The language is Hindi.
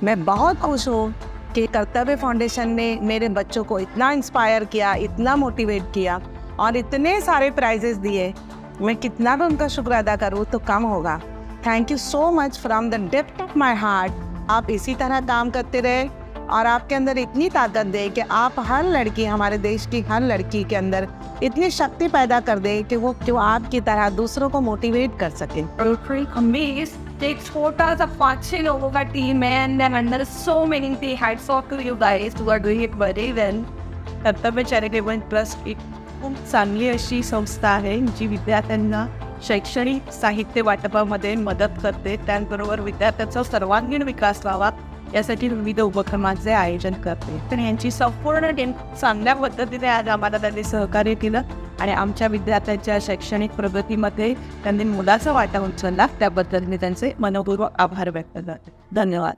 मैं बहुत खुश हूँ कि कर्तव्य फाउंडेशन ने मेरे बच्चों को इतना इंस्पायर किया, इतना मोटिवेट किया और इतने सारे प्राइजेस दिए। मैं कितना भी उनका शुक्र अदा करूँ तो कम होगा। Thank you so much from the depth of my heart. आप इसी तरह काम करते रहे और आपके अंदर इतनी ताकत दे कि आप हर लड़की, हमारे देश की हर लड़की के अंदर इतनी शक्ति पैदा कर दे कि वो आपकी तरह दूसरों को मोटिवेट कर सके। Rotary amazed. Takes quotas of watching over the team and there is so many hats off to you guys who are doing it very well. कर्तव्य चॅरिटेबल ट्रस्ट एक खूप चांगली अशी संस्था आहे जी विद्यार्थ्यांना शैक्षणिक साहित्य वाटपामध्ये मदत करते, त्याचबरोबर विद्यार्थ्यांचा सर्वांगीण विकास व्हावा यासाठी विविध उपक्रमांचे आयोजन करते। तर यांची संपूर्ण टीम चांगल्या पद्धतीने आज आम्हाला त्यांनी सहकार्य केलं आणि आमच्या विद्यार्थ्यांच्या शैक्षणिक प्रगतीमध्ये त्यांनी मोलाचा वाटा उचलला, त्याबद्दल मी त्यांचे मनपूर्वक आभार व्यक्त करते। धन्यवाद।